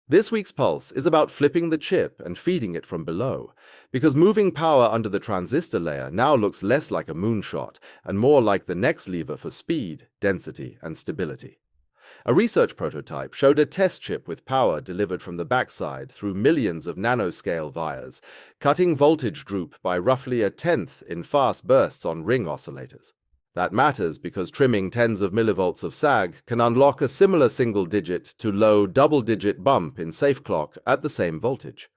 This week's Pulse is about flipping the chip and feeding it from below, because moving power under the transistor layer now looks less like a moonshot and more like the next lever for speed, density, and stability. A research prototype showed a test chip with power delivered from the backside through millions of nanoscale vias, cutting voltage droop by roughly a tenth in fast bursts on ring oscillators. That matters because trimming tens of millivolts of sag can unlock a similar single-digit to low double-digit bump in safe clock at the same voltage.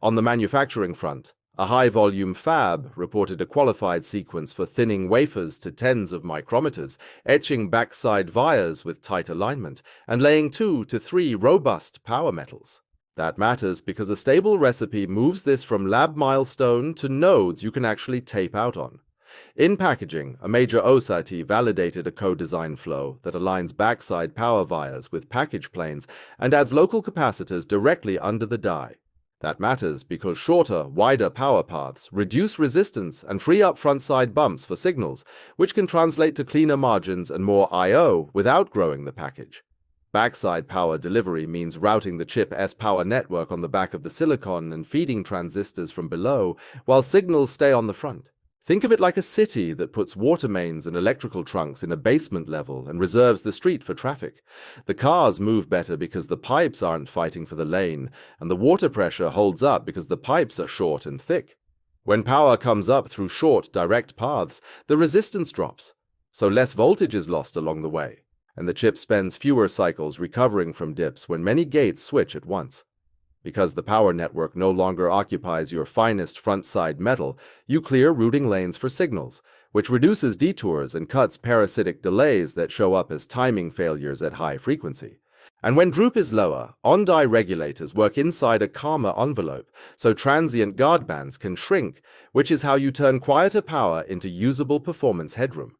On the manufacturing front, a high-volume fab reported a qualified sequence for thinning wafers to tens of micrometers, etching backside vias with tight alignment, and laying 2 to 3 robust power metals. That matters because a stable recipe moves this from lab milestone to nodes you can actually tape out on. In packaging, a major OSAT validated a co-design flow that aligns backside power vias with package planes and adds local capacitors directly under the die. That matters because shorter, wider power paths reduce resistance and free up front-side bumps for signals, which can translate to cleaner margins and more I/O without growing the package. Backside power delivery means routing the chip S-power network on the back of the silicon and feeding transistors from below, while signals stay on the front. Think of it like a city that puts water mains and electrical trunks in a basement level and reserves the street for traffic. The cars move better because the pipes aren't fighting for the lane, and the water pressure holds up because the pipes are short and thick. When power comes up through short, direct paths, the resistance drops, so less voltage is lost along the way, and the chip spends fewer cycles recovering from dips when many gates switch at once. Because the power network no longer occupies your finest front-side metal, you clear routing lanes for signals, which reduces detours and cuts parasitic delays that show up as timing failures at high frequency. And when droop is lower, on-die regulators work inside a calmer envelope, so transient guard bands can shrink, which is how you turn quieter power into usable performance headroom.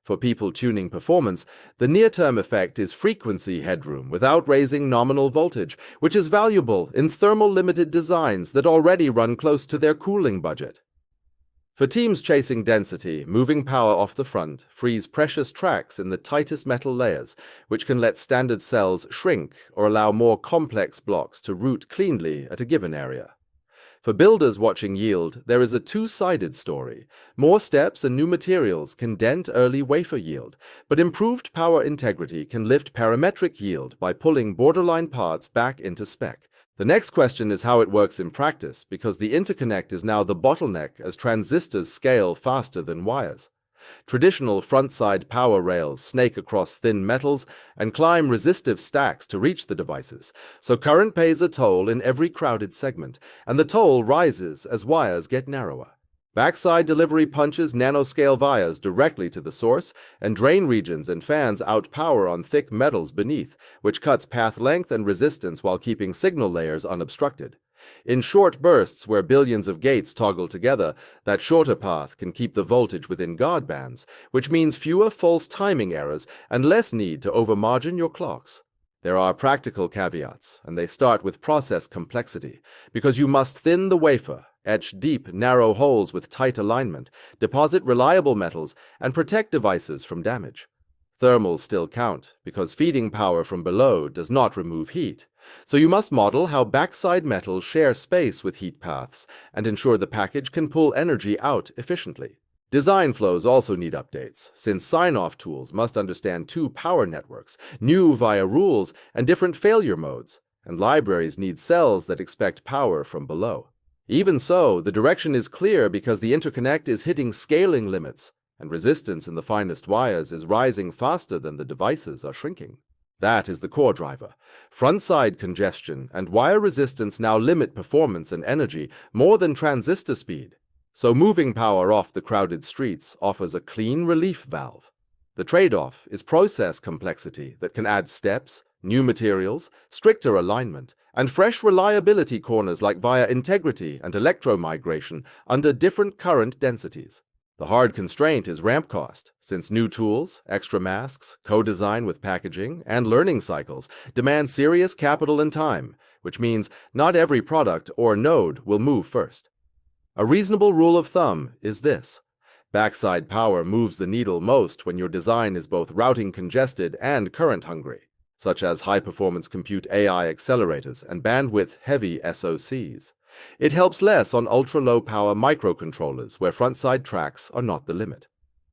For people tuning performance, the near-term effect is frequency headroom without raising nominal voltage, which is valuable in thermal-limited designs that already run close to their cooling budget. For teams chasing density, moving power off the front frees precious tracks in the tightest metal layers, which can let standard cells shrink or allow more complex blocks to route cleanly at a given area. For builders watching yield, there is a two-sided story. More steps and new materials can dent early wafer yield, but improved power integrity can lift parametric yield by pulling borderline parts back into spec. The next question is how it works in practice, because the interconnect is now the bottleneck as transistors scale faster than wires. Traditional front-side power rails snake across thin metals and climb resistive stacks to reach the devices, so current pays a toll in every crowded segment, and the toll rises as wires get narrower. Backside delivery punches nanoscale vias directly to the source, and drain regions and fans outpower on thick metals beneath, which cuts path length and resistance while keeping signal layers unobstructed. In short bursts where billions of gates toggle together, that shorter path can keep the voltage within guard bands, which means fewer false timing errors and less need to overmargin your clocks. There are practical caveats, and they start with process complexity, because you must thin the wafer, etch deep, narrow holes with tight alignment, deposit reliable metals, and protect devices from damage. Thermals still count, because feeding power from below does not remove heat. So you must model how backside metals share space with heat paths and ensure the package can pull energy out efficiently. Design flows also need updates, since sign-off tools must understand two power networks, new via rules, and different failure modes, and libraries need cells that expect power from below. Even so, the direction is clear because the interconnect is hitting scaling limits, and resistance in the finest wires is rising faster than the devices are shrinking. That is the core driver. Front-side congestion and wire resistance now limit performance and energy more than transistor speed. So moving power off the crowded streets offers a clean relief valve. The trade-off is process complexity that can add steps, new materials, stricter alignment, and fresh reliability corners like via integrity and electromigration under different current densities. The hard constraint is ramp cost, since new tools, extra masks, co-design with packaging, and learning cycles demand serious capital and time, which means not every product or node will move first. A reasonable rule of thumb is this: backside power moves the needle most when your design is both routing congested and current hungry. such as high-performance compute AI accelerators and bandwidth-heavy SoCs. It helps less on ultra-low-power microcontrollers where front-side tracks are not the limit.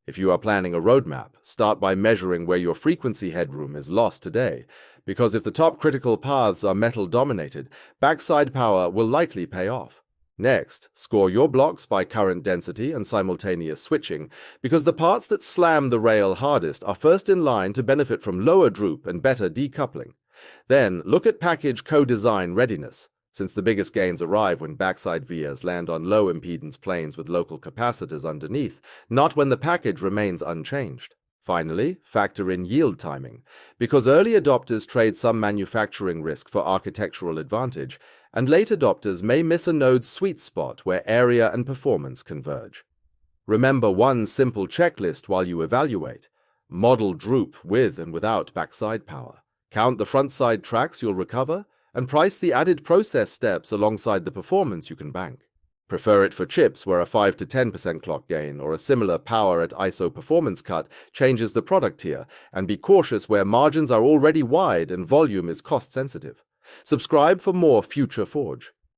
If you are planning a roadmap, start by measuring where your frequency headroom is lost today, because if the top critical paths are metal-dominated, backside power will likely pay off. Next, score your blocks by current density and simultaneous switching, because the parts that slam the rail hardest are first in line to benefit from lower droop and better decoupling. Then, look at package co-design readiness, since the biggest gains arrive when backside vias land on low impedance planes with local capacitors underneath, not when the package remains unchanged. Finally, factor in yield timing, because early adopters trade some manufacturing risk for architectural advantage, and late adopters may miss a node's sweet spot where area and performance converge. Remember one simple checklist while you evaluate. Model droop with and without backside power. Count the front-side tracks you'll recover, and price the added process steps alongside the performance you can bank. Prefer it for chips where a 5 to 10% clock gain or a similar power at ISO performance cut changes the product tier, and be cautious where margins are already wide and volume is cost sensitive. Subscribe for more Future Forge.